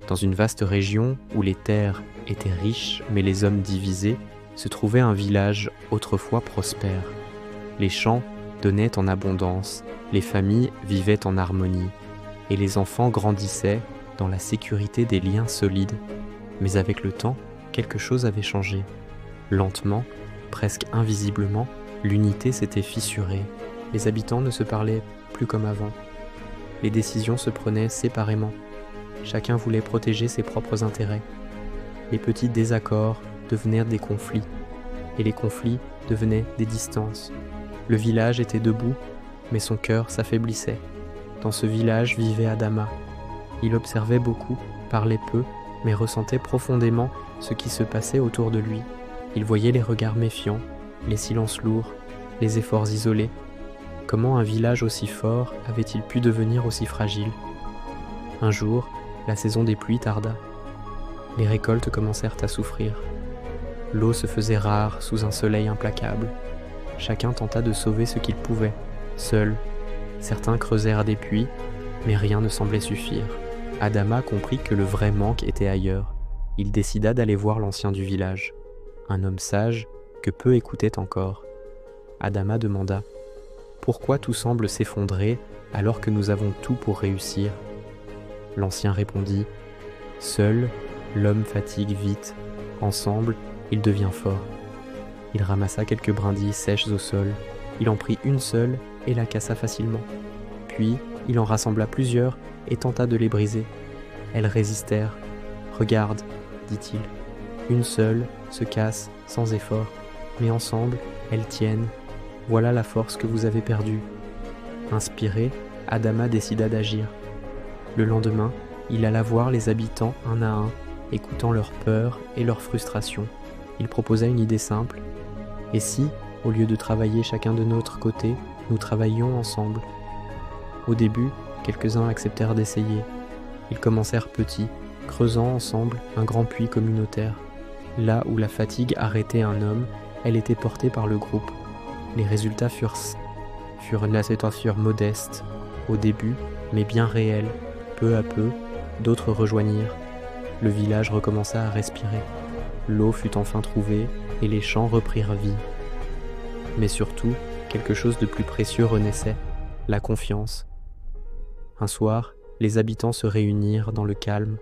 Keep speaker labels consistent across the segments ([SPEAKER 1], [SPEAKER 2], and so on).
[SPEAKER 1] Dans une vaste région où les terres étaient riches mais les hommes divisés, se trouvait un village autrefois prospère. Les champs donnaient en abondance, les familles vivaient en harmonie, et les enfants grandissaient dans la sécurité des liens solides. Mais avec le temps, quelque chose avait changé. Lentement, presque invisiblement, l'unité s'était fissurée. Les habitants ne se parlaient plus comme avant. Les décisions se prenaient séparément. Chacun voulait protéger ses propres intérêts. Les petits désaccords devenaient des conflits, et les conflits devenaient des distances. Le village était debout, mais son cœur s'affaiblissait. Dans ce village vivait Adama. Il observait beaucoup, parlait peu, mais ressentait profondément ce qui se passait autour de lui. Il voyait les regards méfiants, les silences lourds, les efforts isolés. Comment un village aussi fort avait-il pu devenir aussi fragile ? Un jour, la saison des pluies tarda. Les récoltes commencèrent à souffrir. L'eau se faisait rare sous un soleil implacable. Chacun tenta de sauver ce qu'il pouvait, seul. Certains creusèrent des puits, mais rien ne semblait suffire. Adama comprit que le vrai manque était ailleurs. Il décida d'aller voir l'ancien du village, un homme sage que peu écoutait encore. Adama demanda « Pourquoi tout semble s'effondrer alors que nous avons tout pour réussir ?» L'ancien répondit « Seul, l'homme fatigue vite. Ensemble, il devient fort. » Il ramassa quelques brindilles sèches au sol. Il en prit une seule et la cassa facilement. Puis, il en rassembla plusieurs et tenta de les briser. Elles résistèrent. « Regarde, dit-il. Une seule se casse sans effort, mais ensemble, elles tiennent. Voilà la force que vous avez perdue. » Inspiré, Adama décida d'agir. Le lendemain, il alla voir les habitants un à un, écoutant leurs peurs et leurs frustrations. Il proposa une idée simple. Et si, au lieu de travailler chacun de notre côté, nous travaillions ensemble ? Au début, quelques-uns acceptèrent d'essayer. Ils commencèrent petits, creusant ensemble un grand puits communautaire. Là où la fatigue arrêtait un homme, elle était portée par le groupe. Les résultats furent modestes au début, mais bien réels. Peu à peu, d'autres rejoignirent. Le village recommença à respirer. L'eau fut enfin trouvée et les champs reprirent vie. Mais surtout, quelque chose de plus précieux renaissait, la confiance. Un soir, les habitants se réunirent dans le calme.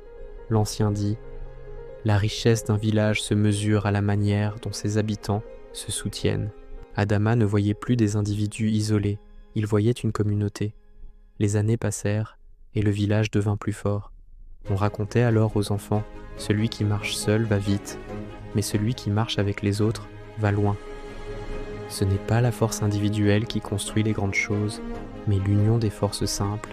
[SPEAKER 1] L'ancien dit « La richesse d'un village se mesure à la manière dont ses habitants se soutiennent. » Adama ne voyait plus des individus isolés, il voyait une communauté. Les années passèrent et le village devint plus fort. On racontait alors aux enfants « Celui qui marche seul va vite, mais celui qui marche avec les autres va loin. » Ce n'est pas la force individuelle qui construit les grandes choses, mais l'union des forces simples